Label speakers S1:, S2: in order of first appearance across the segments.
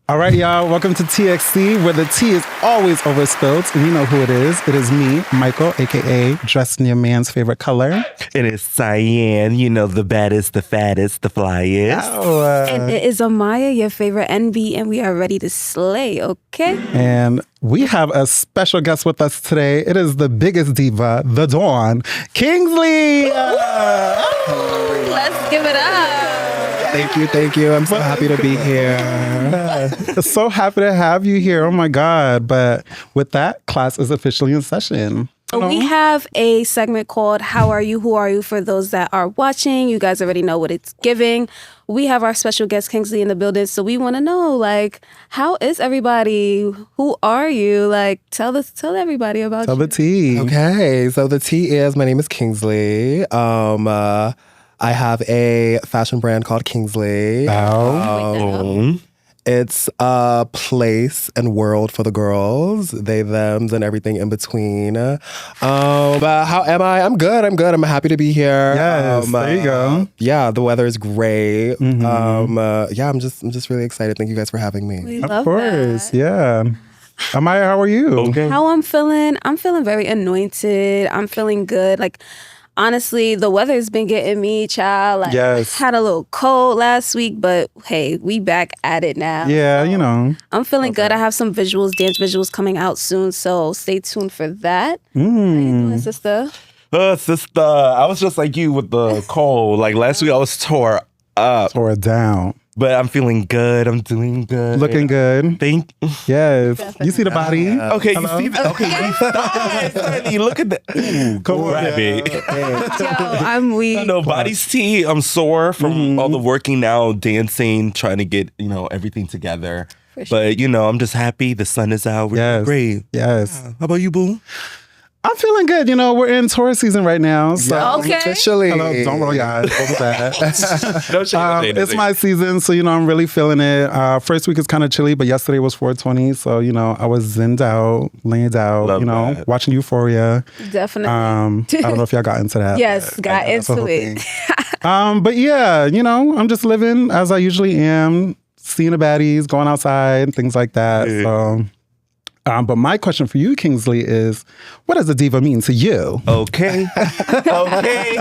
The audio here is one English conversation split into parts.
S1: All right, y'all. Welcome to TXC, where the tea is always overspilled. And you know who it is. It is me, Michael, a.k.a. dressed in your man's favorite color.
S2: It is Cyan, you know, the baddest, the fattest, the flyest.
S3: And it is Amaya, your favorite NB, and we are ready to slay, okay?
S1: And we have a special guest with us today. It is the biggest diva, the Dawn, Kingsley.
S3: Let's give it up.
S4: Thank you. I'm so happy to be here.
S1: So happy to have you here. Oh my God. But with that, class is officially in session.
S3: We have a segment called How Are You, Who Are You? For those that are watching, you guys already know what it's giving. We have our special guest Kingsley in the building, so we want to know, like, how is everybody? Who are you? Like, tell everybody about
S1: Tell the tea.
S4: Okay, so the tea is, my name is Kingsley. I have a fashion brand called Kingsley. It's a place and world for the girls, they, thems, and everything in between. But how am I? I'm good. I'm happy to be here.
S1: Yes, there you go.
S4: Yeah, the weather is great. Yeah, I'm just really excited. Thank you guys for having me.
S3: We
S1: Of
S3: love
S1: course,
S3: that.
S1: yeah. Amaya, how are you?
S2: Okay.
S3: How I'm feeling very anointed. I'm feeling good. Like, honestly, the weather's been getting me, child. Like,
S1: Yes.
S3: had a little cold last week, but hey, we back at it now.
S1: Yeah, you know.
S3: I'm feeling good. I have some dance visuals coming out soon, so stay tuned for that. How you doing, sister?
S2: Sister, I was just like you with the cold. Like last week I was tore up,
S1: Tore it down.
S2: but I'm feeling good. I'm doing good.
S1: Looking good.
S2: Think.
S1: Yes. You see the body?
S2: Okay, you see that? Okay, you stop. Honey, look at that. Ooh,
S1: Come on.
S2: grab it.
S3: Yo, I'm weak.
S2: No, body's tea. I'm sore from all the working now, dancing, trying to get, everything together.
S3: For sure.
S2: But, I'm just happy. The sun is out. We're
S1: Yes.
S2: doing great.
S1: Yes.
S2: How about you, boo?
S1: I'm feeling good. We're in Taurus season right now. So
S3: Okay.
S4: Officially.
S1: Hello, don't roll your eyes. What was that?
S2: No shade.
S1: It's my season, so I'm really feeling it. First week is kind of chilly, but yesterday was 420, so I was zenned out, laid out,
S2: Love that.
S1: watching Euphoria.
S3: Definitely.
S1: I don't know if y'all got into that.
S3: Yes,
S1: but
S3: got
S1: that's the
S3: into
S1: whole
S3: it.
S1: thing. But yeah, I'm just living as I usually am, seeing the baddies, going outside, things like that.
S2: Yeah.
S1: So. But my question for you, Kingsley, is what does a diva mean to you?
S2: Okay. Okay.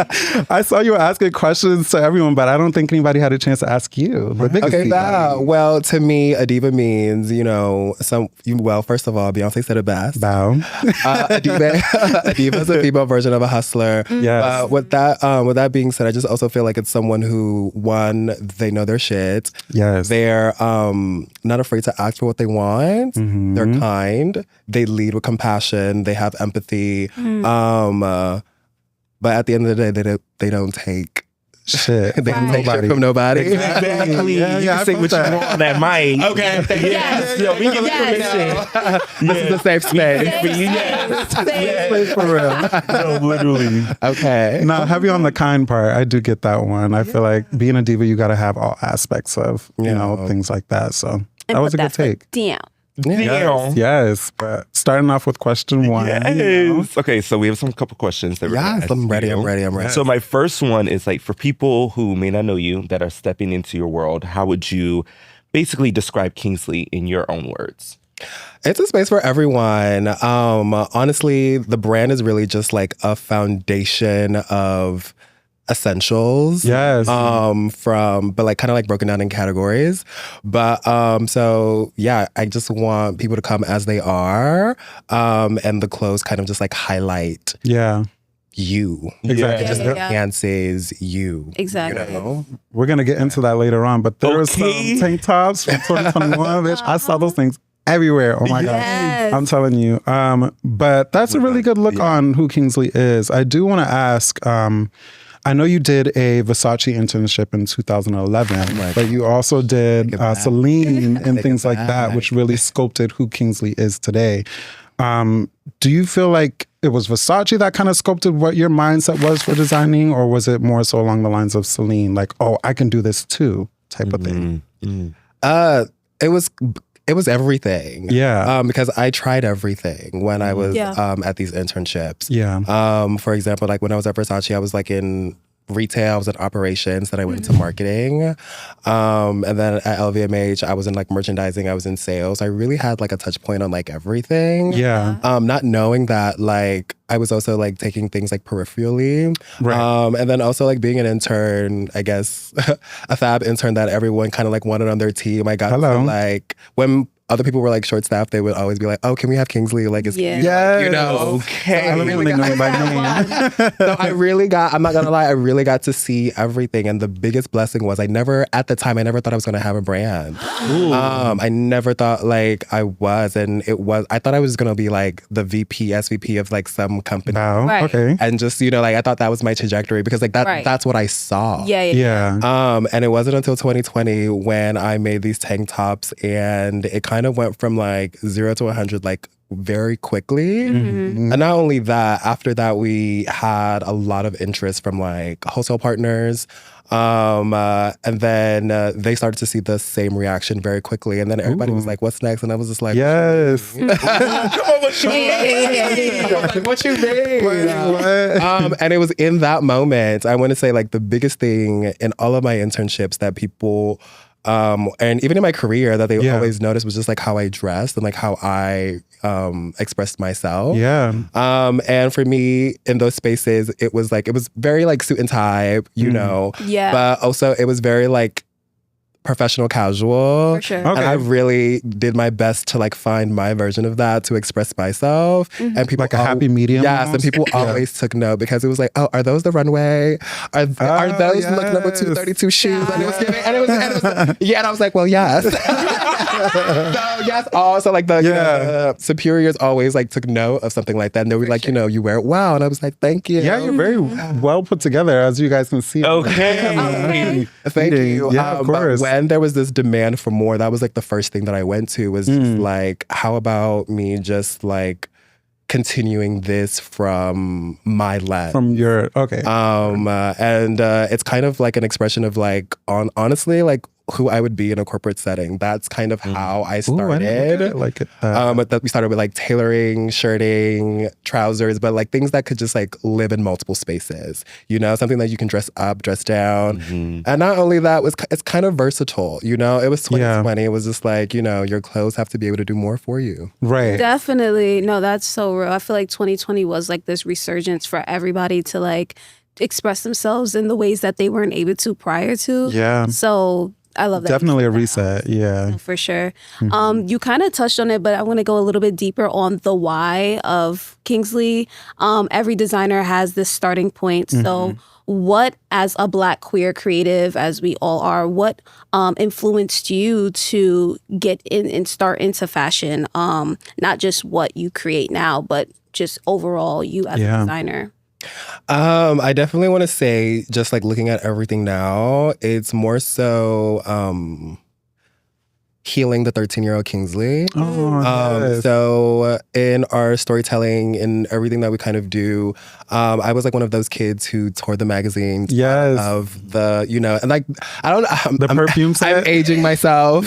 S1: I saw you were asking questions to everyone, but I don't think anybody had a chance to ask you. The biggest
S4: Okay,
S1: diva.
S4: well, to me, a diva means, first of all, Beyonce said it best.
S1: Bow.
S4: A diva is a female version of a hustler.
S1: Yes.
S4: With that being said, I just also feel like it's someone who, one, they know their shit.
S1: Yes.
S4: They're not afraid to ask for what they want. They're kind. They lead with compassion. They have empathy. But at the end of the day, they don't take
S1: Shit.
S4: they don't take shit from nobody.
S2: Exactly.
S1: Yeah,
S2: You
S1: I
S2: can say
S1: felt
S2: what you
S1: that.
S2: want on that mic. Okay.
S3: Yes.
S2: Yo, we give you
S3: Yes.
S2: permission.
S4: This is a safe space.
S1: Wait, for real.
S2: No, literally.
S4: Okay.
S1: No, heavy on the kind part. I do get that one. I feel like being a diva, you got to have all aspects of, things like that. So that was a good take.
S3: Damn.
S2: Damn.
S1: Yes, but starting off with question one.
S2: Yes. Okay, so we have some couple questions that we're gonna
S4: Yes,
S2: ask
S4: I'm ready.
S2: you.
S4: I'm ready.
S2: So my first one is like for people who may not know you that are stepping into your world, how would you basically describe Kingsley in your own words?
S4: It's a space for everyone. Honestly, the brand is really just like a foundation of essentials.
S1: Yes.
S4: But like kind of like broken down in categories. But so yeah, I just want people to come as they are. And the clothes kind of just like highlight
S1: Yeah.
S4: you.
S1: Exactly.
S4: It just
S3: Yeah.
S4: enhances you.
S3: Exactly.
S1: We're going to get into that later on, but there were
S2: Okay.
S1: some tank tops from 2021, bitch. I saw those things everywhere. Oh my God.
S3: Yes.
S1: I'm telling you. But that's a really good look on who Kingsley is. I do want to ask, I know you did a Versace internship in 2011, but you also did Celine and things like that, which really sculpted who Kingsley is today. Do you feel like it was Versace that kind of sculpted what your mindset was for designing, or was it more so along the lines of Celine, like, oh, I can do this too, type of thing?
S4: It was everything.
S1: Yeah.
S4: Because I tried everything when I was
S3: Yeah.
S4: at these internships.
S1: Yeah.
S4: For example, like when I was at Versace, I was like in retail, I was in operations, then I went into marketing. And then at LVMH, I was in like merchandising, I was in sales. I really had like a touch point on like everything.
S1: Yeah.
S4: Not knowing that like I was also like taking things like peripherally.
S1: Right.
S4: And then also like being an intern, I guess, a fab intern that everyone kind of like wanted on their team. I got to like, when other people were like short staffed, they would always be like, "Oh, can we have Kingsley?" Like, it's
S1: yes.
S4: you know,
S2: okay.
S1: I don't even know him by name.
S4: So I really got, I'm not gonna lie, I really got to see everything. And the biggest blessing was at the time, I never thought I was gonna have a brand. I never thought like I was, and I thought I was gonna be like the SVP of like some company.
S1: Wow.
S3: Right.
S1: Okay.
S4: And just, you know, like I thought that was my trajectory because like that's what I saw.
S3: Yeah.
S4: And it wasn't until 2020 when I made these tank tops, and it kind of went from like 0 to 100 like very quickly. And not only that, after that we had a lot of interest from like wholesale partners. And then they started to see the same reaction very quickly. And then everybody was like, "What's next?" And I was just like,
S1: yes.
S4: Come on, what you mean? Like, what you mean? And it was in that moment, I want to say like the biggest thing in all of my internships that people and even in my career that they always noticed was just like how I dressed and like how I expressed myself.
S1: Yeah.
S4: And for me in those spaces, it was very like suit and tie, you know.
S3: Yeah.
S4: But also it was very like professional casual.
S3: For sure.
S1: Okay.
S4: And I really did my best to like find my version of that, to express myself. And people
S1: Like a happy medium.
S4: Yes, and
S1: almost?
S4: people always took note because it was like, "Oh, are those the runway? Are those look number 232 shoes?" And it was giving, and it was yeah, and I was like, "Well, yes." So yes, also like the superiors always like took note of something like that, and they were like, "You know, you wear it well," and I was like, "Thank you."
S1: Yeah, you're very well put together, as you guys can see.
S2: Okay.
S4: Thank you.
S1: Yeah, of course.
S4: But when there was this demand for more, that was like the first thing that I went to was just like, how about me just like continuing this from my lens?
S1: From your, okay.
S4: And it's kind of like an expression of like, honestly, like who I would be in a corporate setting. That's kind of how I started. That we started with like tailoring, shirting, trousers, but like things that could just like live in multiple spaces. You know, something that you can dress up, dress down. And not only that, it's kind of versatile. You know, it was 2020. It was just like, you know, your clothes have to be able to do more for you.
S1: Right.
S3: Definitely. No, that's so real. I feel like 2020 was like this resurgence for everybody to like express themselves in the ways that they weren't able to prior to.
S1: Yeah.
S3: So I love that.
S1: Definitely a reset. Yeah.
S3: For sure. You kind of touched on it, but I want to go a little bit deeper on the why of Kingsley. Every designer has this starting point. So what, as a Black queer creative, as we all are, what influenced you to get in and start into fashion? Not just what you create now, but just overall you as a designer.
S4: I definitely want to say, just like looking at everything now, it's more so healing the 13-year-old Kingsley. So in our storytelling and everything that we kind of do, I was like one of those kids who tore the magazines of the, you know, and like, I don't know.
S1: The perfume set?
S4: I'm aging myself.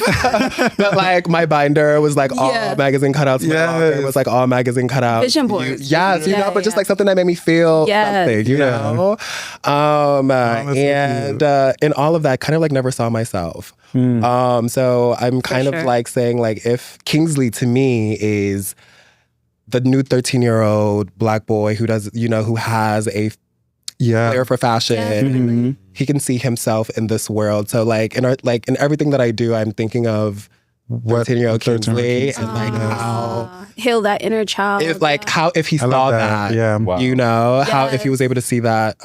S4: But like my binder was like all magazine cutouts. My locker was like all magazine cutouts.
S3: Vision boards.
S4: You know, but just like something that made me feel something, you know? And in all of that, kind of like never saw myself. So I'm kind of like saying like, if Kingsley to me is the new 13-year-old Black boy who does, you know, who has a flair for fashion, he can see himself in this world. So like in everything that I do, I'm thinking of 13-year-old Kingsley and like how
S3: heal that inner child.
S4: If he saw that, you know, how if he was able to see that,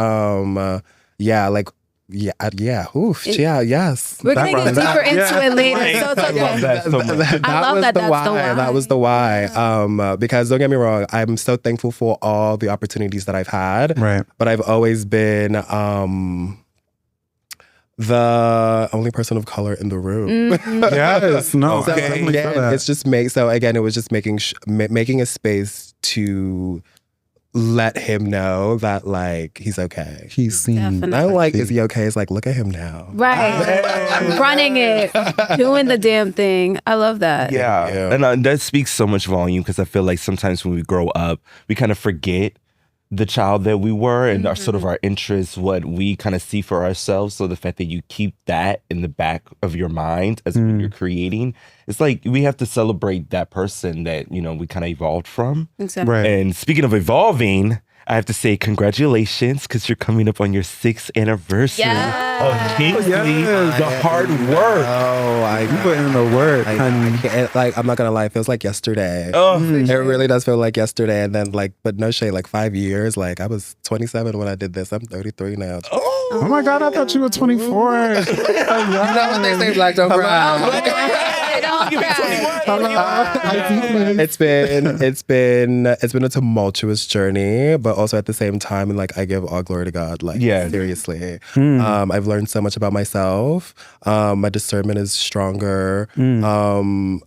S4: yes.
S3: We're going to get deeper into it later. So it's okay.
S4: That was the why. Because don't get me wrong, I'm so thankful for all the opportunities that I've had.
S1: Right.
S4: But I've always been the only person of color in the room.
S1: Yes. No.
S4: So again, it's just it was just making a space to let him know that like he's okay.
S1: He's seen.
S3: Definitely.
S4: I don't like, is he okay? It's like, look at him now.
S3: Right. Running it, doing the damn thing. I love that.
S2: Yeah. And that speaks so much volume, because I feel like sometimes when we grow up, we kind of forget the child that we were and our sort of our interests, what we kind of see for ourselves. So the fact that you keep that in the back of your mind as when you're creating, it's like we have to celebrate that person that, you know, we kind of evolved from.
S3: Exactly.
S1: Right.
S2: And speaking of evolving, I have to say congratulations because you're coming up on your 6th anniversary of Kingsley. The hard work.
S1: You put in the work.
S4: I can't, like, I'm not gonna lie, it feels like yesterday. It really does feel like yesterday. And then, like, but no shade, like 5 years. Like, I was 27 when I did this. I'm 33 now.
S1: Oh my God, I thought you were 24.
S4: You know what they say, Black don't cry. It's been a tumultuous journey, but also at the same time, and like I give all glory to God. Like, seriously, I've learned so much about myself. My discernment is stronger. I'm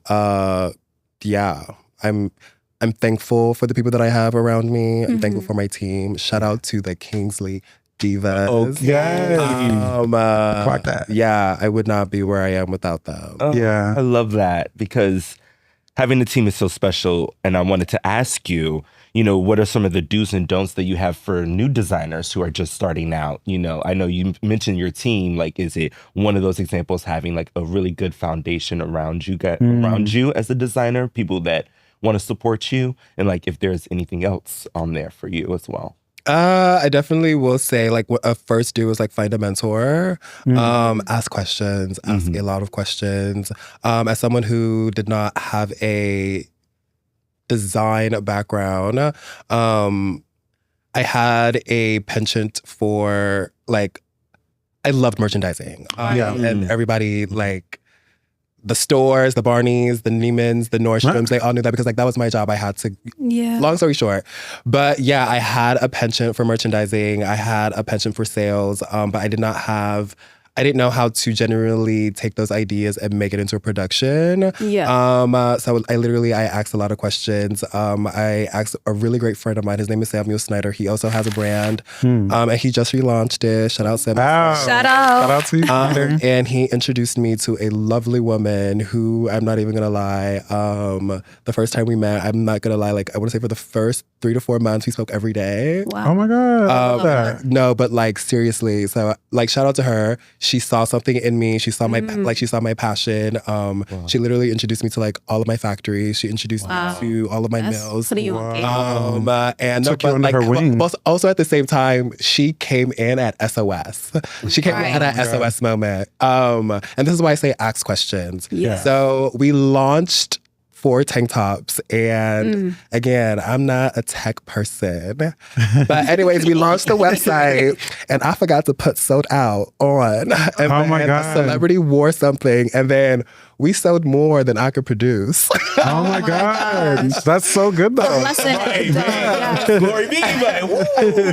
S4: thankful for the people that I have around me. I'm thankful for my team. Shout out to the Kingsley Divas.
S1: Okay. Fuck that.
S4: Yeah, I would not be where I am without them.
S2: I love that because having a team is so special. And I wanted to ask you, you know, what are some of the do's and don'ts that you have for new designers who are just starting out? You know, I know you mentioned your team. Like, is it one of those examples having like a really good foundation around you, around you as a designer, people that want to support you? And like, if there's anything else on there for you as well.
S4: I definitely will say, like, what a first do is like find a mentor, ask questions, ask a lot of questions. As someone who did not have a design background, I had a penchant for, like, I loved merchandising. And everybody, like, the stores, the Barneys, the Neiman's, the Nordstroms, they all knew that because, like, that was my job. I had to, long story short. But yeah, I had a penchant for merchandising. I had a penchant for sales, but I didn't know how to generally take those ideas and make it into a production. So I asked a lot of questions. I asked a really great friend of mine. His name is Samuel Snyder. He also has a brand, and he just relaunched it. Shout out Samuel.
S3: Shout out
S1: to you.
S4: And he introduced me to a lovely woman who, I'm not even gonna lie, the first time we met, I'm not gonna lie, like, I want to say for the first 3 to 4 months, we spoke every day.
S3: Wow.
S1: Oh my God.
S4: No, but like, seriously. So, like, shout out to her. She saw something in me. She saw she saw my passion. She literally introduced me to like all of my factories. She introduced me to all of my mills.
S3: Putting you on game.
S4: And
S1: Took you under her wing.
S4: Also at the same time, she came in at SOS. She came in at that SOS moment. And this is why I say ask questions. So we launched 4 tank tops. And again, I'm not a tech person. But anyways, we launched the website and I forgot to put sold out on. And
S1: oh my God.
S4: A celebrity wore something and then we sold more than I could produce.
S1: Oh my God. That's so good though.
S2: Glory be,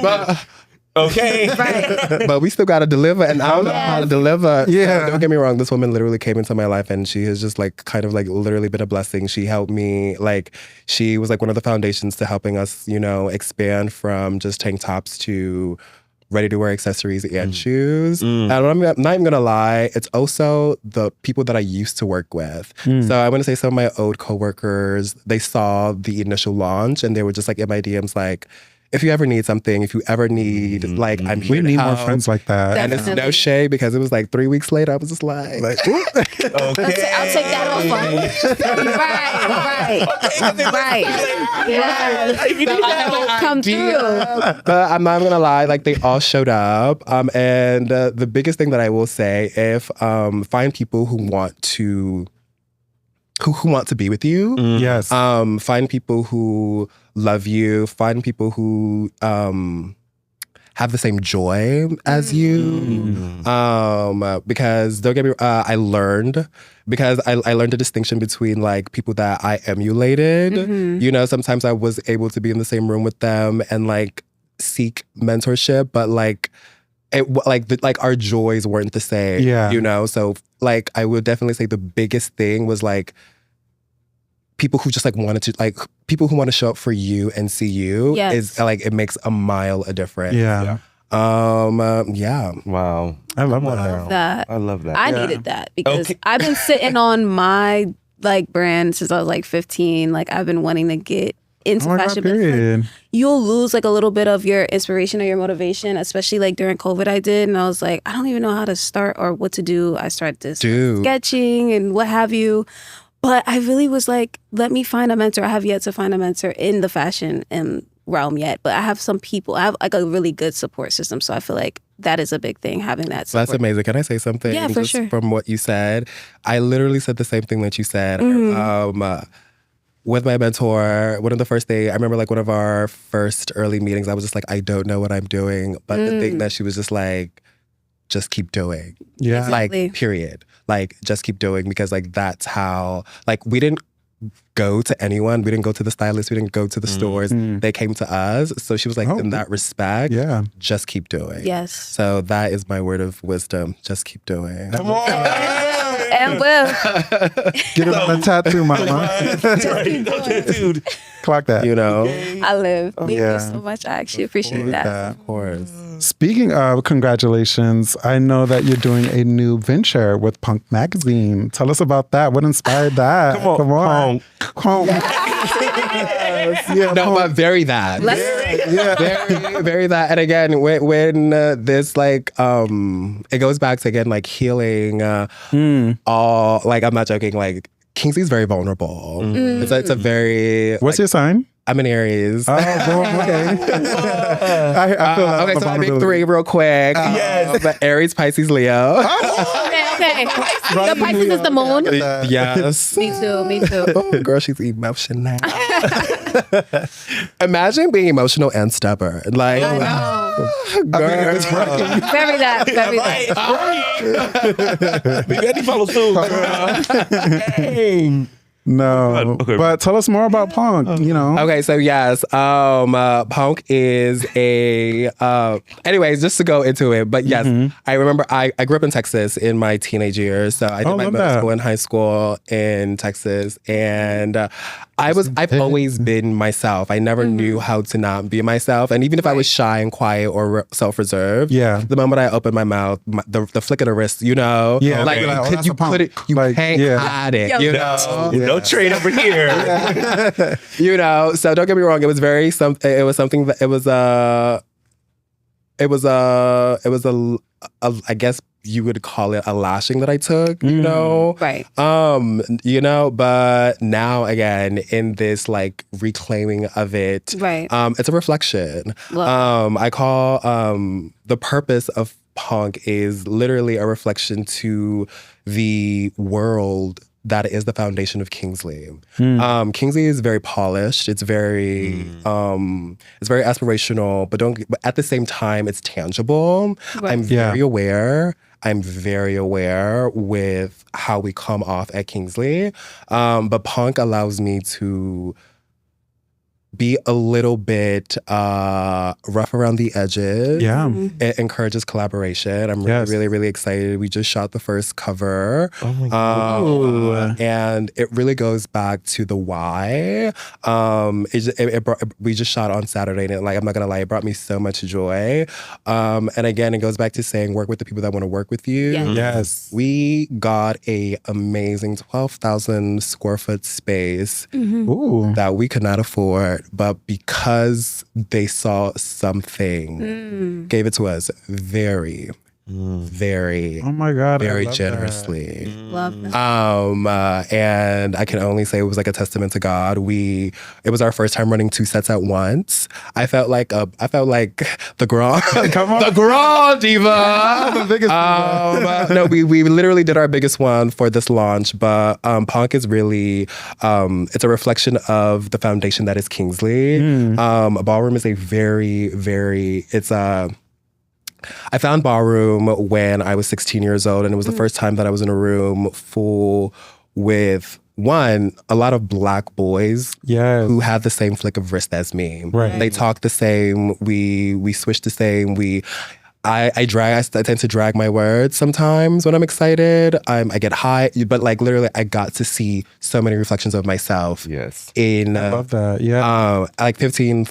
S2: but okay.
S3: Right.
S4: But we still got to deliver, and I don't know how to deliver.
S1: Yeah.
S4: So don't get me wrong. This woman literally came into my life, and she has just like kind of like literally been a blessing. She helped me. Like, she was like one of the foundations to helping us, you know, expand from just tank tops to ready-to-wear accessories and shoes. And I'm not even gonna lie, it's also the people that I used to work with. So I want to say some of my old coworkers, they saw the initial launch, and they were just like in my DMs like, if you ever need something, if you ever need, like, I'm here
S1: We need
S4: to
S1: more
S4: help.
S1: friends like that.
S4: And it's no shade because it was like 3 weeks later, I was just like
S2: Okay.
S3: I'll take that off. Right. Yeah. Come through.
S4: But I'm not even gonna lie, like, they all showed up. And the biggest thing that I will say, if find people who want to be with you.
S1: Yes.
S4: Find people who love you. Find people who have the same joy as you. Because don't get me, I learned the distinction between like people that I emulated. You know, sometimes I was able to be in the same room with them and like seek mentorship, but like our joys weren't the same. You know, so like I would definitely say the biggest thing was like people who just like wanted to, like, people who want to show up for you and see you is like, it makes a mile a difference.
S1: Yeah.
S2: Wow.
S1: I love that.
S2: I love that.
S3: I needed that because I've been sitting on my like brand since I was like 15. Like, I've been wanting to get into fashion. But like, you'll lose like a little bit of your inspiration or your motivation, especially like during COVID I did. And I was like, I don't even know how to start or what to do. I started sketching and what have you. But I really was like, let me find a mentor. I have yet to find a mentor in the fashion realm yet. But I have some people. I have like a really good support system. So I feel like that is a big thing, having that support.
S4: That's amazing. Can I say something?
S3: Yeah, for sure.
S4: From what you said, I literally said the same thing that you said. With my mentor, one of the first things, I remember like one of our first early meetings, I was just like, I don't know what I'm doing. But the thing that she was just like, just keep doing.
S1: Yeah.
S3: Exactly.
S4: Like, period. Like, just keep doing, because like that's how, like, we didn't go to anyone. We didn't go to the stylist. We didn't go to the stores. They came to us. So she was like, in that respect, just keep doing.
S3: Yes.
S4: So that is my word of wisdom. Just keep doing.
S2: Come on.
S3: And will.
S1: Get it on a tattoo, mama.
S2: Dude.
S1: Clock that.
S4: You know?
S3: I live. Thank you so much. I actually appreciate that.
S4: Of course.
S1: Speaking of congratulations, I know that you're doing a new venture with PONK Magazine. Tell us about that. What inspired that?
S2: Come on.
S1: PONK.
S4: No, but very that. Very that. And again, when this like it goes back to again like healing all, like, I'm not joking, like Kingsley's very vulnerable. It's a very
S1: What's your sign?
S4: I'm an Aries.
S1: Oh, well, okay. I feel that.
S4: Okay, so my big three real quick.
S2: Yes.
S4: Aries, Pisces, Leo.
S3: Okay. The Pisces is the moon.
S4: Yes.
S3: Me too.
S4: Oh, girl, she's emotional. Imagine being emotional and stubborn. Like, girl, it's working.
S3: Very that.
S2: Maybe I need to follow suit. Dang.
S1: No,
S2: Okay.
S1: but tell us more about PONK, you know.
S4: Okay, so yes, PONK is a, anyways, just to go into it, but yes, I remember I grew up in Texas in my teenage years, so I did my middle school and high school in Texas, and I've always been myself. I never knew how to not be myself, and even if I was shy and quiet or self-reserved, the moment I opened my mouth, the flick of the wrist, you know, like you can't hide it, you know.
S2: No trade over here.
S4: You know, so don't get me wrong. It was I guess you would call it a lashing that I took, you know?
S3: Right.
S4: You know, but now again, in this like reclaiming of it, it's a reflection. I call the purpose of PONK is literally a reflection to the world that is the foundation of Kingsley. Kingsley is very polished. It's very aspirational, but at the same time, it's tangible. Right. I'm very aware with how we come off at Kingsley. But PONK allows me to be a little bit rough around the edges. Yeah. It encourages collaboration. I'm really, really excited. We just shot the first cover. Oh my God. And it really goes back to the why. We just shot on Saturday, and I'm not gonna lie, it brought me so much joy. And again, it goes back to saying work with the people that want to work with you.
S1: Yes.
S4: We got a amazing 12,000 square foot space that we could not afford. But because they saw something, gave it to us very, oh my God, very generously.
S3: Love that.
S4: And I can only say it was like a testament to God. It was our first time running 2 sets at once. I felt like the grand, the grand diva.
S1: The biggest diva.
S4: No, we literally did our biggest one for this launch. But PONK is really it's a reflection of the foundation that is Kingsley. Ballroom is a very, very I found ballroom when I was 16 years old, and it was the first time that I was in a room full with a lot of Black boys who had the same flick of wrist as me. Right. They talk the same. We swish the same. I tend to drag my words sometimes when I'm excited. I get high, but like literally, I got to see so many reflections of myself.
S2: Yes.
S4: I love
S1: that. Yeah.
S4: Like 15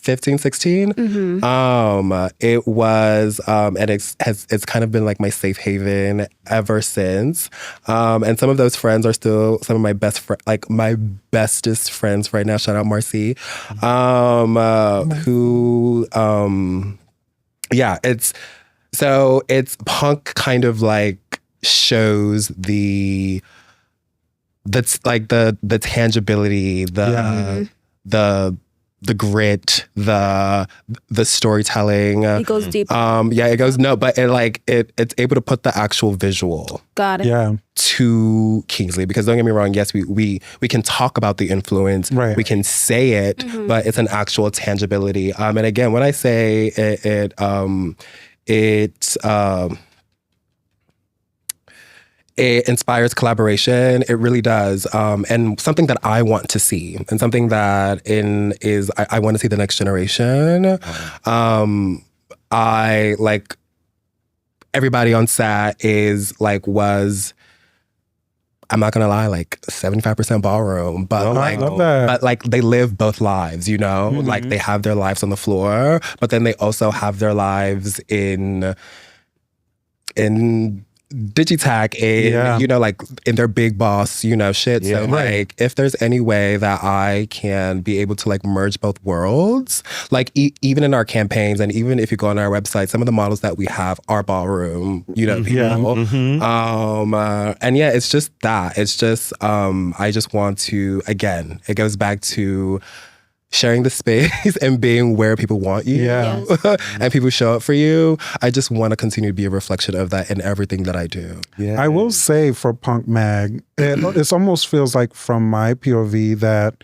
S4: 15, 16. It was, and it's kind of been like my safe haven ever since. And some of those friends are still some of my my bestest friends right now. Shout out Marcy, who, it's PONK kind of like shows that's like the tangibility, the grit, the storytelling.
S3: It goes deep.
S4: It goes but it's able to put the actual visual.
S3: Got it.
S1: Yeah.
S4: To Kingsley, because don't get me wrong, yes, we can talk about the influence,
S1: right.
S4: We can say it, but it's an actual tangibility. And again, when I say it inspires collaboration. It really does. And something that I want to see, and something that I want to see the next generation. I like everybody on set I'm not gonna lie, like 75% ballroom, but they live both lives, you know? Like they have their lives on the floor, but then they also have their lives in Digitac, you know, like in their big boss, you know, shit. Yeah. So like, if there's any way that I can be able to like merge both worlds, like even in our campaigns, and even if you go on our website, some of the models that we have are ballroom, you know, people. And yeah, it's just that. It's just I just want to, again, it goes back to sharing the space and being where people want you, and people show up for you. I just want to continue to be a reflection of that in everything that I do.
S1: Yeah. I will say for PONK Mag, it almost feels like from my POV that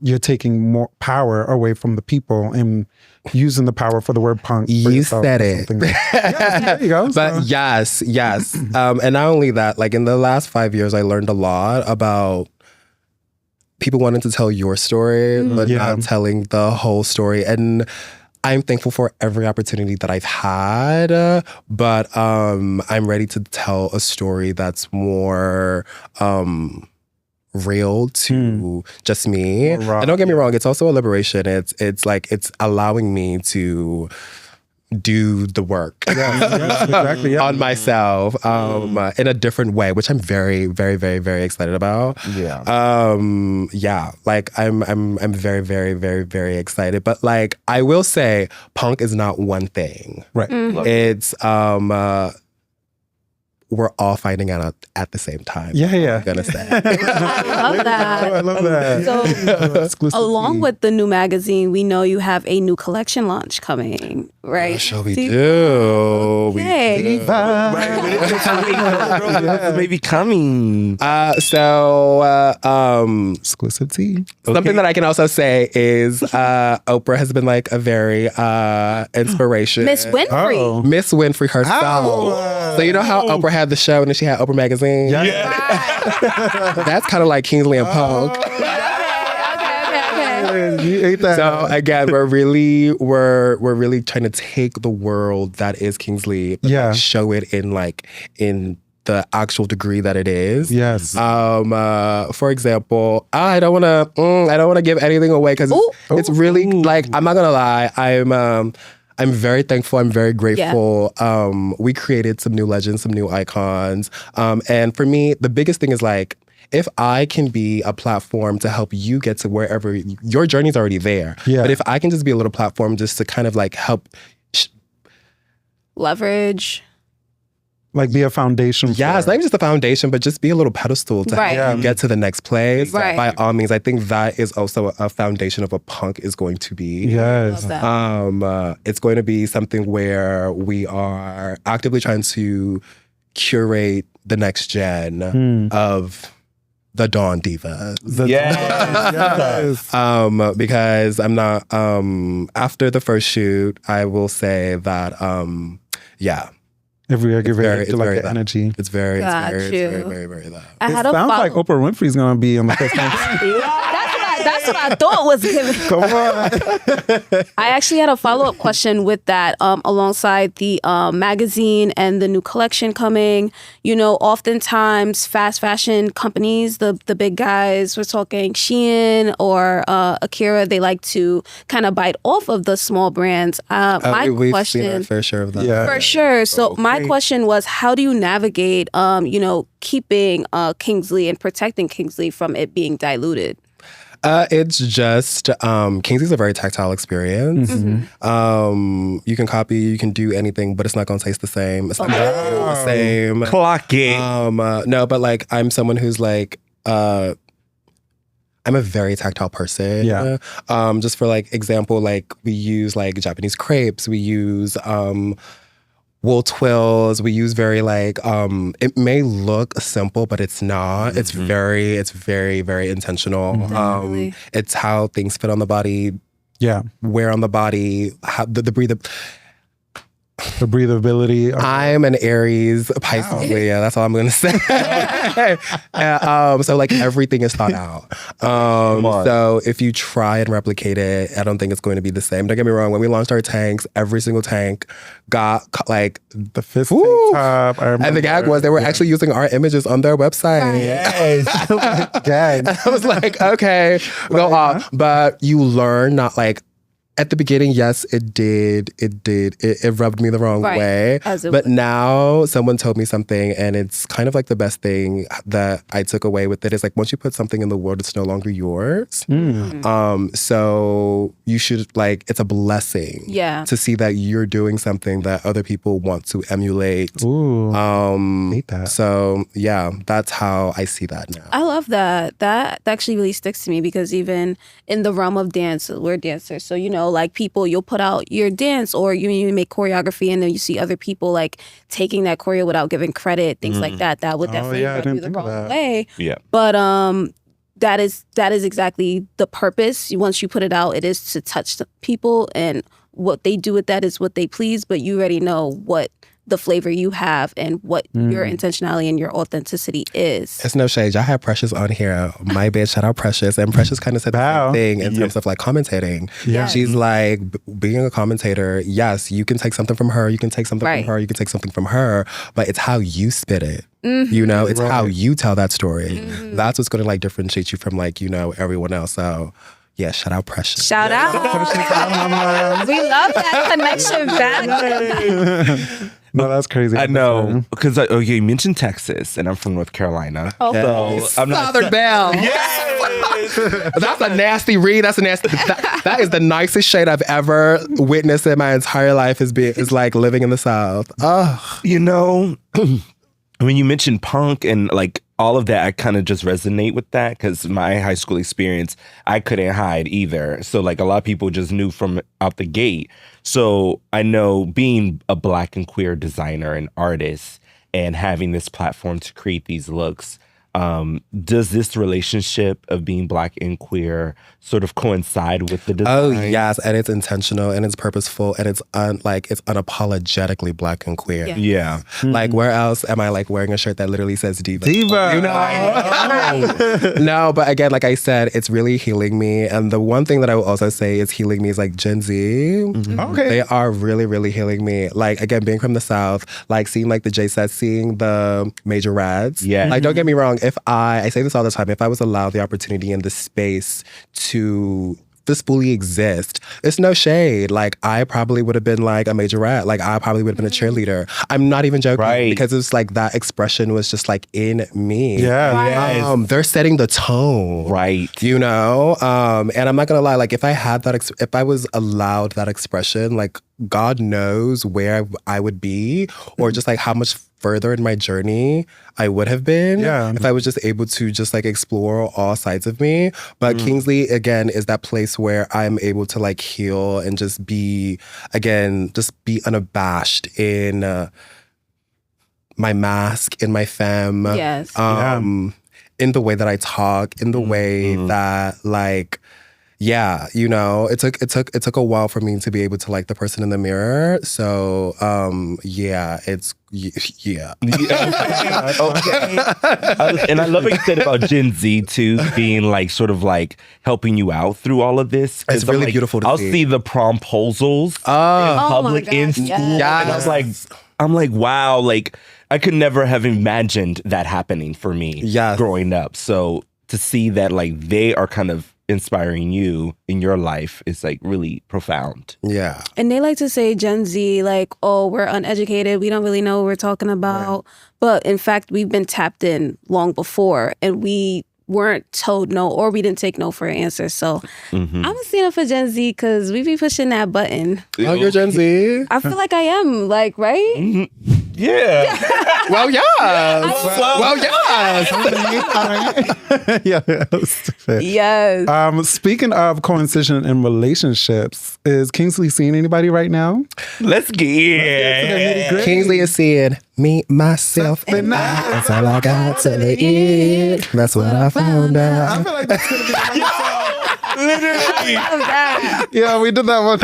S1: you're taking more power away from the people and using the power for the word punk.
S4: You said it.
S1: There you go.
S4: But yes. And not only that, like in the last 5 years, I learned a lot about people wanting to tell your story, but not telling the whole story. And I'm thankful for every opportunity that I've had, but I'm ready to tell a story that's more real to just me. And don't get me wrong, it's also a liberation. It's like, it's allowing me to do the work on myself in a different way, which I'm very, very, very, very excited about. Like I'm very, very, very, very excited. But like I will say, PONK is not one thing.
S1: Right.
S4: It's we're all finding out at the same time. I'm gonna say.
S3: I love that.
S1: I love that.
S3: So, along with the new magazine, we know you have a new collection launch coming, right?
S4: Sure we do.
S3: Okay.
S2: Maybe coming.
S1: Exclusive tea.
S4: Something that I can also say is Oprah has been like a very inspiration.
S3: Miss Winfrey.
S4: Miss Winfrey herself. So you know how Oprah had the show and then she had Oprah Magazine? That's kind of like Kingsley and PONK.
S1: You ate that.
S4: So again, we're really trying to take the world that is Kingsley, but like show it in the actual degree that it is.
S1: Yes.
S4: For example, I don't want to give anything away because it's really like, I'm not gonna lie, I'm very thankful. I'm very grateful. We created some new legends, some new icons. And for me, the biggest thing is like, if I can be a platform to help you get to wherever your journey's already there. But if I can just be a little platform just to kind of like help
S3: leverage.
S1: Like be a foundation.
S4: It's not even just a foundation, but just be a little pedestal to help you get to the next place. By all means, I think that is also a foundation of what PONK is going to be.
S1: Yes.
S4: It's going to be something where we are actively trying to curate the next gen of the Dawn Divas. Because I'm not, after the first shoot, I will say that,
S1: If we are giving it like the energy.
S4: It's very that.
S3: I had a
S1: sounds like Oprah Winfrey's gonna be on the first one.
S3: That's what I That's what I thought was given.
S1: Come on.
S3: I actually had a follow-up question with that, alongside the magazine and the new collection coming. You know, oftentimes fast fashion companies, the big guys, we're talking Shein or Akira, they like to kind of bite off of the small brands.
S4: We've
S3: question,
S4: seen our fair share of that.
S1: Yeah.
S3: for sure. So my question was, how do you navigate, keeping Kingsley and protecting Kingsley from it being diluted?
S4: It's just Kingsley's a very tactile experience. You can copy, you can do anything, but it's not gonna taste the same. It's not gonna feel the same.
S2: Clock it.
S4: No, but like I'm someone who's like I'm a very tactile person.
S1: Yeah.
S4: Just for like example, like we use like Japanese crepes, we use wool twills, we use very like it may look simple, but it's not. It's very, very intentional.
S3: Definitely.
S4: It's how things fit on the body,
S1: Yeah.
S4: wear on the body, how the
S1: The breathability.
S4: I'm an Aries Pisces. Yeah, that's all I'm gonna say. So like everything is thought out. So if you try and replicate it, I don't think it's going to be the same. Don't get me wrong. When we launched our tanks, every single tank got like
S1: The fist
S4: Woo!
S1: top.
S4: and the gag was they were actually using our images on their website.
S1: Gag.
S4: I was like, okay, go off. But you learn not like at the beginning, yes, it did. It rubbed me the wrong way.
S3: As it
S4: But
S3: would.
S4: now someone told me something, and it's kind of like the best thing that I took away with it is like once you put something in the world, it's no longer yours. So you should like it's a blessing.
S3: Yeah.
S4: To see that you're doing something that other people want to emulate.
S1: Ooh. Hate that.
S4: So yeah, that's how I see that now.
S3: I love that. That actually really sticks to me because even in the realm of dance, we're dancers. So, like people, you'll put out your dance or you make choreography and then you see other people like taking that choreo without giving credit, things like that. That would definitely
S1: I
S3: rub
S1: didn't
S3: you the
S1: think of
S3: wrong
S1: that.
S3: way.
S2: Yeah.
S3: But that is exactly the purpose. Once you put it out, it is to touch the people, and what they do with that is what they please, but you already know what the flavor you have and what your intentionality and your authenticity is.
S4: It's no shade. Y'all have Precious on here. My bitch, shout out Precious. And Precious kind of said the
S1: Wow.
S4: same thing in terms of like commentating.
S1: Yeah.
S4: She's like, being a commentator, yes, you can take something from her, you can take something
S3: Right.
S4: from her, you can take something from her, but it's how you spit it. It's how you tell that story. That's what's going to like differentiate you from like, everyone else. So yeah, shout out Precious.
S3: Shout out. We love that connection back.
S1: No, that's crazy.
S2: I know because you mentioned Texas, and I'm from North Carolina.
S3: Okay.
S2: So I'm not.
S4: Southern Belle. That's a nasty read. That's a nasty. That is the nicest shade I've ever witnessed in my entire life. Is like living in the South.
S2: When you mentioned punk and like all of that, I kind of just resonate with that because my high school experience, I couldn't hide either. So like a lot of people just knew from out the gate. So I know being a Black and queer designer and artist and having this platform to create these looks, does this relationship of being Black and queer sort of coincide with the design?
S4: Oh yes, and it's intentional and it's purposeful and it's it's unapologetically Black and queer.
S2: Yeah.
S4: Like where else am I like wearing a shirt that literally says diva?
S1: Diva.
S4: No, but again, like I said, it's really healing me. And the one thing that I will also say is healing me is like Gen Z.
S1: Okay.
S4: They are really, really healing me. Like again, being from the South, like seeing like the J sets, seeing the major rads.
S2: Yeah.
S4: Like don't get me wrong, if I say this all the time, if I was allowed the opportunity and the space to just fully exist, it's no shade. Like I probably would have been like a major rat. Like I probably would have been a cheerleader. I'm not even joking.
S2: Right.
S4: Because it's like that expression was just like in me.
S1: Yeah.
S4: They're setting the tone.
S2: Right.
S4: And I'm not gonna lie, like if I had that, if I was allowed that expression, like God knows where I would be or just like how much further in my journey I would have been if I was just able to just like explore all sides of me. But Kingsley, again, is that place where I'm able to like heal and just be unabashed in my mask, in my femme.
S3: Yes.
S4: In the way that I talk, in the way that like yeah, it took a while for me to be able to like the person in the mirror. So yeah, it's yeah.
S2: Okay. And I love what you said about Gen Z too, being like sort of like helping you out through all of this.
S4: It's really beautiful to
S2: I'll
S4: see.
S2: see the promposals in public
S3: God,
S2: in school,
S3: yes.
S2: and I'm like, wow, like I could never have imagined that happening for me growing up. So to see that like they are kind of inspiring you in your life is like really profound.
S4: Yeah.
S3: And they like to say Gen Z, like, oh, we're uneducated. We don't really know what we're talking about. Yeah. But in fact, we've been tapped in long before and we weren't told no, or we didn't take no for an answer. So I'm a stand up for Gen Z because we be pushing that button.
S4: Oh, you're Gen Z?
S3: I feel like I am, like, right?
S2: Mm-hmm. Yeah.
S4: Well, yes. Well, yes.
S1: Yeah.
S3: Yes.
S1: Speaking of coincision in relationships, is Kingsley seeing anybody right now?
S2: Let's get it.
S4: Kingsley is saying, me, myself, and I. That's all I got till the end. That's what I found out.
S1: I feel like that's going to be the episode.
S2: Literally.
S1: Yeah, we did that one.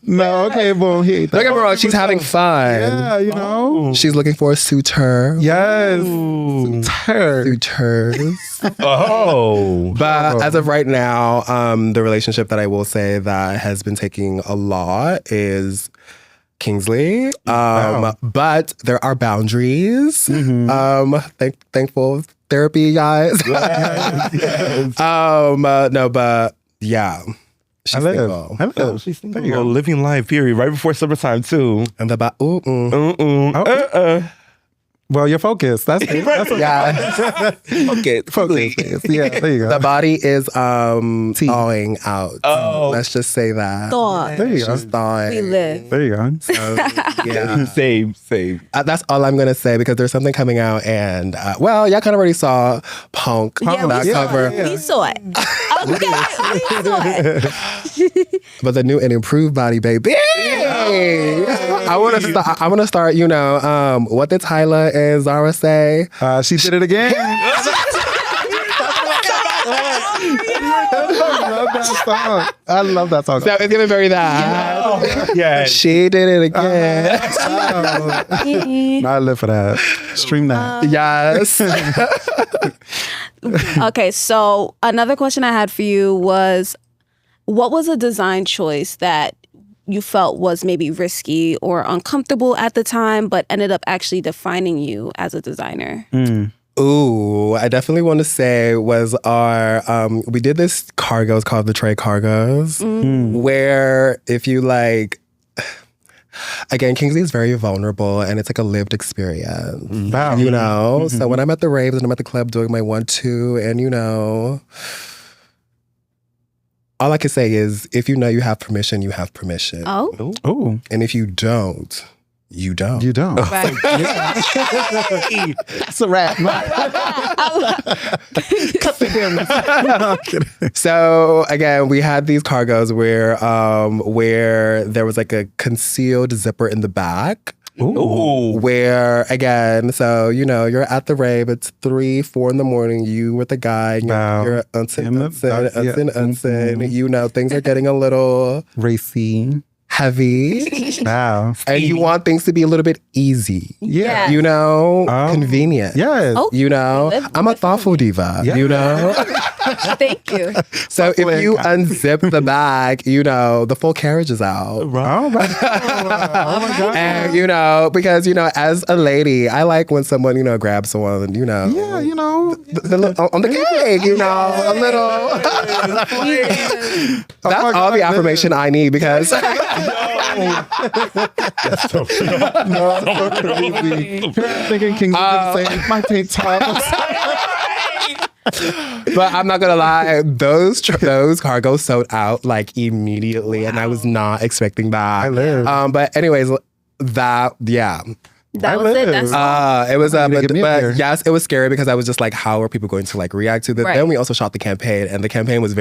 S1: No, okay, boom.
S4: Don't get me wrong, she's having fun.
S1: Yeah,
S4: She's looking for a suitor.
S1: Yes.
S4: Suitors.
S2: Oh.
S4: But as of right now, the relationship that I will say that has been taking a lot is Kingsley. But there are boundaries. Thankful therapy, guys. No, but yeah. She's single.
S2: She's single. Living life, period. Right before summertime, too.
S4: And the
S1: well, you're focused. That's it. That's
S2: Okay,
S1: focus. Yeah, there you go.
S4: The body is thawing out.
S2: Oh.
S4: Let's just say that.
S3: Thought.
S1: There you go.
S4: She's thawing.
S3: We live.
S1: There you go.
S4: So, yeah.
S2: Same.
S4: That's all I'm gonna say because there's something coming out, and well, y'all kind of already saw PONK that cover.
S3: We saw it. Okay, we saw it.
S4: But the new and improved body, baby. I want to start. What did Tyler and Zara say?
S1: She did it again. I love that song.
S4: So it's giving very that.
S2: Yeah.
S4: She did it again.
S1: I live for that. Stream that.
S4: Yes.
S3: Okay, so another question I had for you was, what was a design choice that you felt was maybe risky or uncomfortable at the time, but ended up actually defining you as a designer?
S4: Ooh, I definitely want to say was our, we did this cargos called the Trey Cargos, where if you like, again, Kingsley is very vulnerable and it's like a lived experience,
S1: Wow.
S4: So when I'm at the raves and I'm at the club doing my 1-2 and all I can say is if you know you have permission, you have permission.
S3: Oh?
S1: Oh,
S4: And if you don't, you don't.
S1: you don't.
S3: Right.
S1: It's a wrap. Cut the hymns. No, I'm kidding.
S4: So again, we had these cargos where there was like a concealed zipper in the back.
S2: Ooh.
S4: Where again, so you're at the rave, it's 3-4 in the morning, you with the guy, and
S1: Wow.
S4: you're unsin,
S1: Yeah.
S4: things are getting a little
S1: Racy.
S4: heavy.
S1: Wow.
S4: And you want things to be a little bit easy.
S3: Yeah.
S4: Convenient.
S1: Yes.
S3: Oh.
S4: I'm a thoughtful diva,
S3: Thank you.
S4: So if you unzip the bag, the full carriage is out.
S1: Oh, my God.
S4: And, because, as a lady, I like when someone, grabs someone,
S1: Yeah,
S4: on the cake, a little. That's all the affirmation I need because.
S2: That's so
S1: No, it's so crazy. Thinking Kingsley gonna say my tank top.
S4: But I'm not gonna lie, those cargos sold out like immediately, and I was not expecting that.
S1: I live.
S4: But anyways, that
S3: That was it. That's
S4: it was,
S1: Get me up here.
S4: but yes, it was scary because I was just like, how are people going to like react to this?
S3: Right.
S4: Then we also shot the campaign, and the campaign was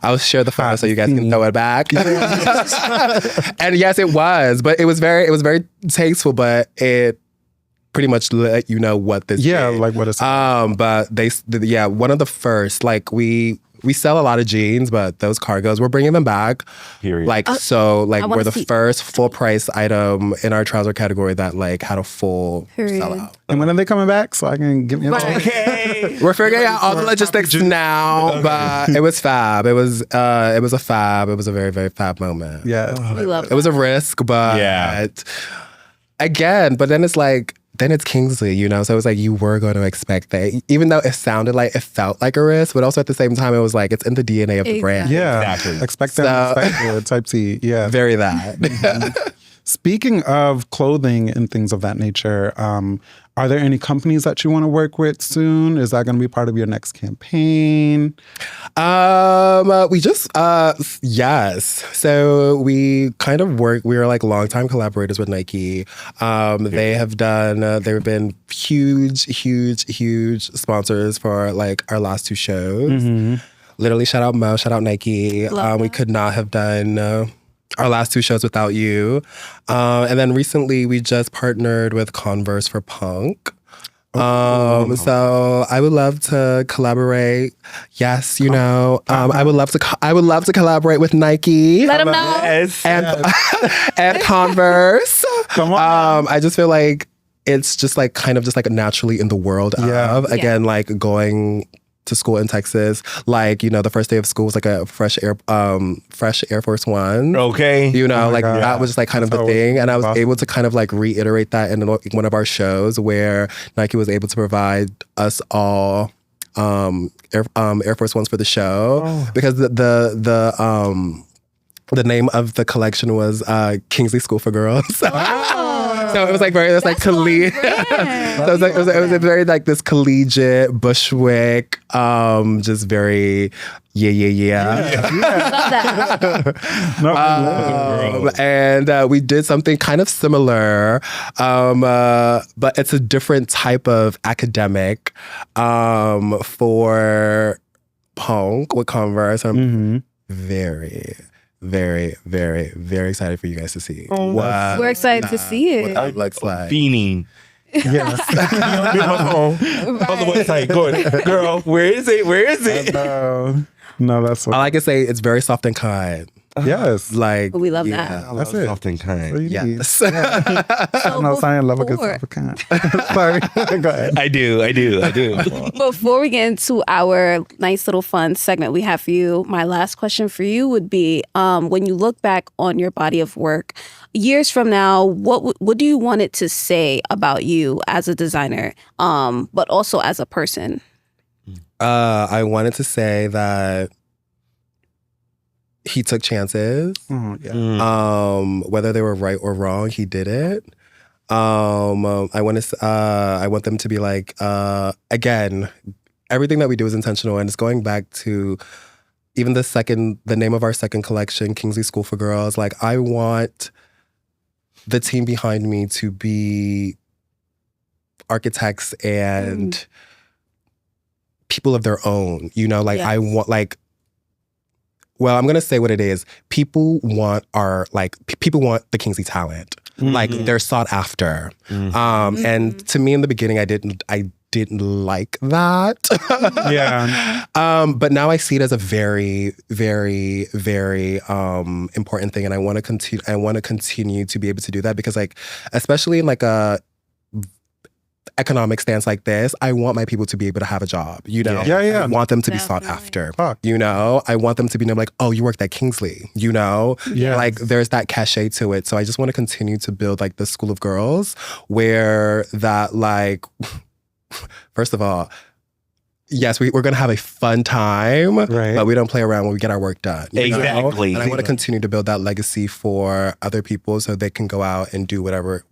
S4: I'll share the photo so you guys can throw it back. And yes, it was, but it was very tasteful, but it pretty much let you know what this is.
S1: Like what it's.
S4: But one of the first, like we we sell a lot of jeans, but those cargos, we're bringing them back.
S2: Period.
S4: Like, we're the first full price item in our trouser category that like had a full sellout.
S1: And when are they coming back so I can give you
S2: Okay.
S4: We're figuring out all the logistics now, but it was fab. It was a very, very fab moment.
S1: Yeah.
S3: We love
S4: It was a risk, but again, but then it's like, then it's Kingsley, you know? So it was like, you were going to expect that. Even though it felt like a risk, but also at the same time, it was like, it's in the DNA of the brand.
S1: Yeah.
S2: Exactly.
S1: Expect that, expect type T. Yeah.
S4: Very that.
S1: Speaking of clothing and things of that nature, are there any companies that you want to work with soon? Is that going to be part of your next campaign?
S4: We just, yes. So we kind of we are like longtime collaborators with Nike. They have done, they've been huge sponsors for like our last 2 shows. Literally, shout out Mo, shout out Nike. We could not have done our last 2 shows without you. And then recently we just partnered with Converse for PONK. So I would love to collaborate. Yes, you know, I would love to collaborate with Nike.
S3: Let them know.
S2: Yes.
S4: And Converse.
S1: Come on.
S4: I just feel like it's just like kind of just like naturally in the world of, again, like going to school in Texas. Like, you know, the first day of school was like a fresh Air Force One.
S2: Okay.
S4: You know, like
S1: God.
S4: that was just like kind of the thing. And I was able to kind of like reiterate that in one of our shows where Nike was able to provide us all Air Force Ones for the show. Because the name of the collection was Kingsley School for Girls. So it was like very, it was like collegiate. So it was a very like this collegiate, Bushwick, just very yeah.
S3: Love that.
S4: And we did something kind of similar, but it's a different type of academic for PONK with Converse. I'm very excited for you guys to see. Wow.
S3: We're excited to see it.
S4: What that looks like.
S2: Beanie.
S1: Yes.
S2: On the website. Good. Girl, where is it?
S1: No, that's what.
S4: All I can say, it's very soft and kind.
S1: Yes.
S4: Like,
S3: We love that.
S1: That's it.
S2: Often kind.
S4: yes.
S3: So
S1: No, I love a good
S3: before-
S1: self account. Sorry. Go ahead.
S2: I do.
S3: Before we get into our nice little fun segment we have for you, my last question for you would be, when you look back on your body of work, years from now, what do you want it to say about you as a designer, but also as a person?
S4: I wanted to say that he took chances.
S1: Oh, yeah.
S4: Whether they were right or wrong, he did it. I want them to be like, again, everything that we do is intentional, and it's going back to even the name of our second collection, Kingsley School for Girls. Like, I want the team behind me to be architects and people of their own. You know, like I want well, I'm gonna say what it is. People want the Kingsley talent. Like, they're sought after. And to me in the beginning, I didn't like that. But now I see it as a very, very, very important thing, and I want to continue to be able to do that, because like, especially in like a economic stance like this, I want my people to be able to have a job, you know?
S1: Yeah.
S4: I want them to be sought after, you know? I want them to be like, oh, you worked at Kingsley, you know?
S1: Yeah.
S4: Like, there's that cachet to it. So I just want to continue to build like the School of Girls where that, like, first of all, yes, we're going to have a fun time, but we don't play around when we get our work done.
S2: Exactly.
S4: And I want to continue to build that legacy for other people so they can go out and do whatever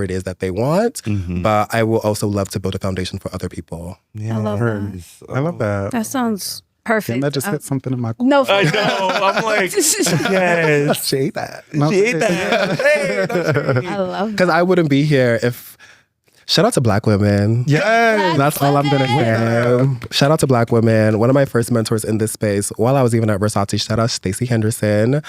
S4: it is that they want. But I will also love to build a foundation for other people.
S2: Yeah.
S3: I love that.
S1: I love that.
S3: That sounds perfect.
S1: And that just hit something in my
S3: No,
S2: I know. I'm like, yes.
S1: She ate that.
S2: She ate that. Hey,
S3: I love that.
S4: Because I wouldn't be here if... Shout out to Black women.
S1: Yes.
S4: That's all I'm going to say. Shout out to Black women. One of my first mentors in this space, while I was even at Versace, shout out Stacey Henderson.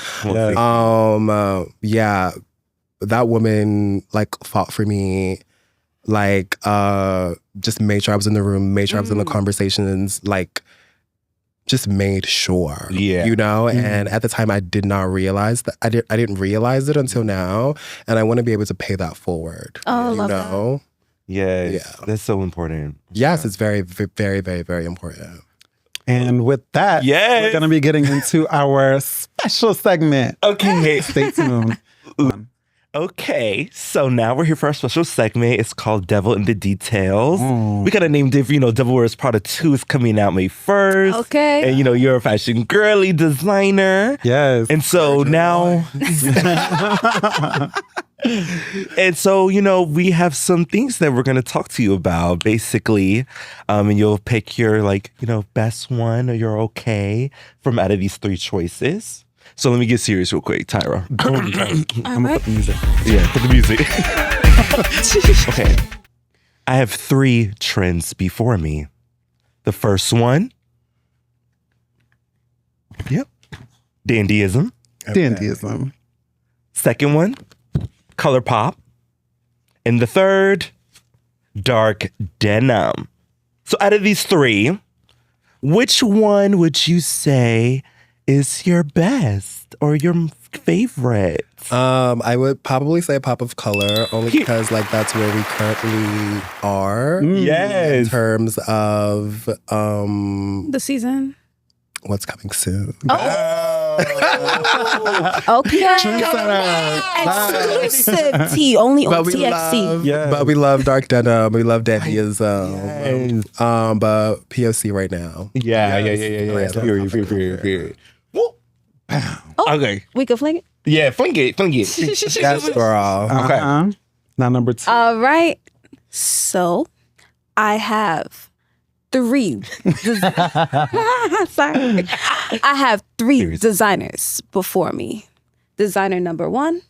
S4: That woman like fought for me, like just made sure I was in the room, made sure I was in the conversations. Like, just made sure,
S2: Yeah.
S4: you know. And at the time, I did not realize that. I didn't realize it until now, and I want to be able to pay that forward.
S3: Oh,
S4: you
S3: love
S4: know.
S2: Yes.
S4: Yeah.
S2: That's so important.
S4: Yes, it's very, very, very, very important.
S1: And with that,
S2: Yes.
S1: we're going to be getting into our special segment.
S2: Okay.
S1: Stay tuned.
S2: Okay, so now we're here for our special segment. It's called Devil in the Details. We got to name different, Devil Wears Prada 2 is coming out May 1st.
S3: Okay.
S2: And, you're a fashion girly designer.
S1: Yes.
S2: And so now... And so, we have some things that we're going to talk to you about, basically. And you'll pick your, best one or your okay from out of these 3 choices. So let me get serious real quick, Tyra.
S1: I'm going to put the music.
S2: Yeah, put the music. Okay. I have 3 trends before me. The first one. Yep. Dandyism.
S1: Dandyism.
S2: Second one. Color pop. And the third. Dark denim. So out of these 3, which one would you say is your best or your favorite?
S4: I would probably say pop of color, only because that's where we currently are.
S2: Yes.
S4: In terms of
S3: The season.
S4: what's coming soon.
S3: Okay. Exclusive tea only on TXC.
S4: But we love dark denim. We love dandyism. But POC right now.
S2: Yeah. Period. Okay.
S3: We can fling it.
S2: Yeah, fling it.
S4: Yes, girl.
S2: Okay.
S1: Now number 2.
S3: All right. So I have 3. Sorry. I have 3 designers before me. Designer number 1.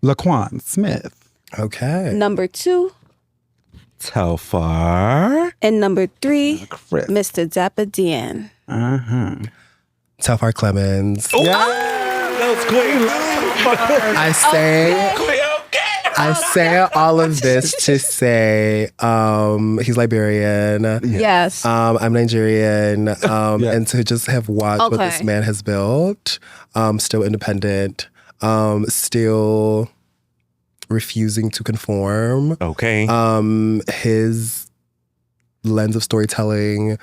S1: Laquan Smith.
S4: Okay.
S3: Number 2.
S2: Telfar.
S3: And number 3.
S1: Chris.
S3: Mr. Dapper Dan.
S4: Telfar Clemens.
S2: That was quick.
S4: I say all of this to say he's Liberian.
S3: Yes.
S4: I'm Nigerian. And to just have watched what this man has built, still independent, still refusing to conform.
S2: Okay.
S4: His lens of storytelling.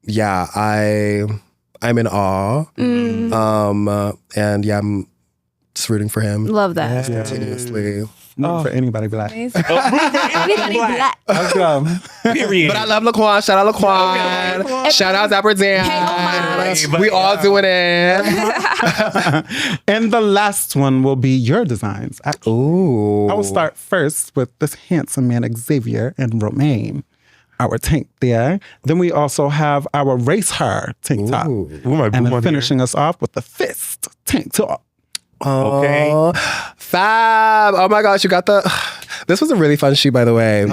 S4: Yeah, I'm in awe. And yeah, I'm just rooting for him.
S3: Love that.
S4: Continuously.
S1: For anybody black.
S3: Anybody black.
S1: Let's go.
S2: Period.
S4: But I love Laquan. Shout out Laquan.
S3: Okay.
S4: Shout out Dapper Dan.
S3: Hey,
S4: we all doing it.
S1: And the last one will be your designs.
S4: Ooh.
S1: I will start first with this handsome man, Xavier and Romaine. Our tank there. Then we also have our Race Her tank top. And then finishing us off with the Fist tank top.
S2: Okay.
S4: Fab. Oh my gosh, you got the... This was a really fun shoot, by the way.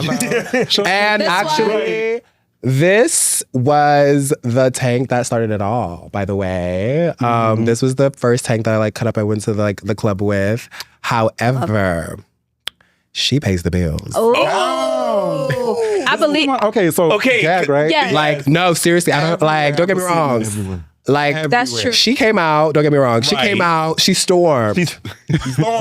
S4: And actually, this was the tank that started it all, by the way. This was the first tank that I cut up and went to the club with. However, she pays the bills.
S3: I believe.
S1: Okay, so gag, right?
S3: Yes.
S4: No, seriously, I don't don't get me wrong.
S3: That's true.
S4: She came out, don't get me wrong. She came out, she stormed.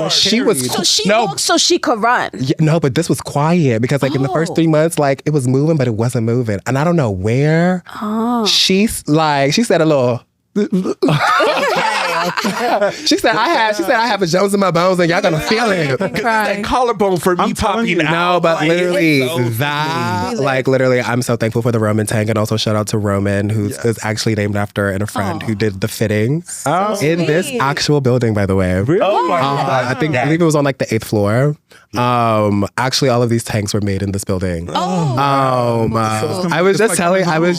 S4: She was
S3: So she walked so she could run.
S4: Yeah, no, but this was quiet because in the first 3 months, it was moving, but it wasn't moving. And I don't know where. She said a little. She said I have a Jones in my bones and y'all gonna feel it.
S2: That collarbone for me popping out.
S4: No, but literally
S2: so
S4: that, literally, I'm so thankful for the Roman tank, and also shout out to Roman, who's is actually named after a friend who did the fittings in this actual building, by the way.
S2: Oh my God.
S4: I believe it was on the 8th floor. Actually, all of these tanks were made in this building. I was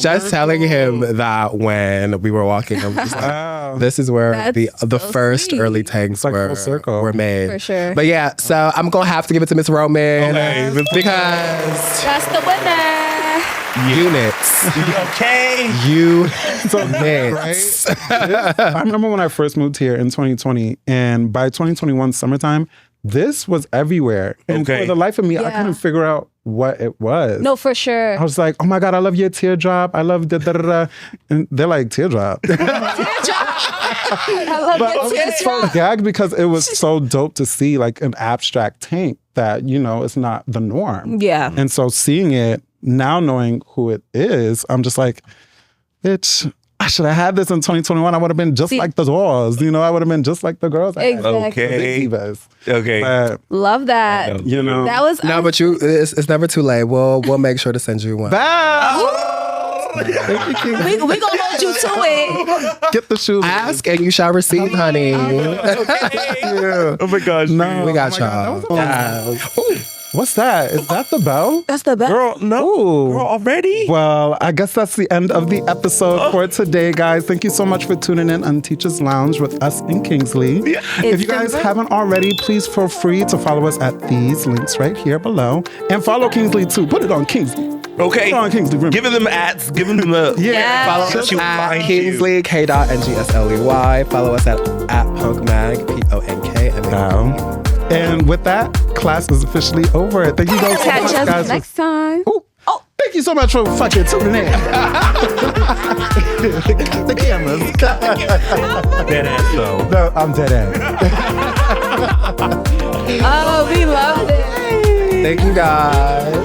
S4: just telling him that when we were walking. I was like, this is where the first early tanks were made.
S3: For sure.
S4: But yeah, so I'm gonna have to give it to Miss Roman because
S3: That's the winner.
S4: units.
S2: Okay.
S4: Units.
S1: I remember when I first moved here in 2020, and by 2021 summertime, this was everywhere. And for the life of me, I couldn't figure out what it was.
S3: No, for sure.
S1: I was like, oh my God, I love your teardrop. I love da da da da. And they're like, teardrop.
S3: I love
S1: But I
S3: your
S1: was so gagged because it was so dope to see like an abstract tank that, you know, is not the norm.
S3: Yeah.
S1: And so seeing it, now knowing who it is, I'm just like, bitch, I should have had this in 2021. I would have been just like the dolls. You know, I would have been just like the girls.
S3: Exactly.
S2: Okay.
S1: The divas.
S2: Okay.
S1: But,
S3: Love that.
S1: you know.
S3: That was
S4: No, but it's never too late. We'll make sure to send you one.
S3: we gonna hold you to it.
S1: Get the shoes.
S4: Ask and you shall receive, honey.
S1: Yeah.
S2: Oh my gosh.
S1: No,
S4: We got
S1: oh my God,
S4: y'all.
S1: that was- What's that? Is that the bell?
S3: That's the best.
S2: Girl, no.
S1: Ooh.
S2: Girl, already?
S1: Well, I guess that's the end of the episode for today, guys. Thank you so much for tuning in on Teachers Lounge with us in Kingsley. If you guys haven't already, please feel free to follow us at these links right here below. And follow Kingsley too. Put it on Kingsley.
S2: Okay.
S1: Put it on Kingsley. Remember.
S2: Giving them ads, giving them the
S3: Yeah.
S4: Follow
S2: Just
S4: us
S2: you
S4: at
S2: find
S4: Kingsley, K.NGSLEY. Follow us at PONK PONK.
S1: Wow. And with that, class is officially over. Thank you guys so
S3: Catch
S1: much,
S3: us
S1: guys.
S3: next time.
S1: Ooh. Oh, thank you so much for fucking tuning in. The cameras.
S2: dead ass though.
S1: No, I'm dead end.
S3: Oh, we loved it.
S4: Thank you guys.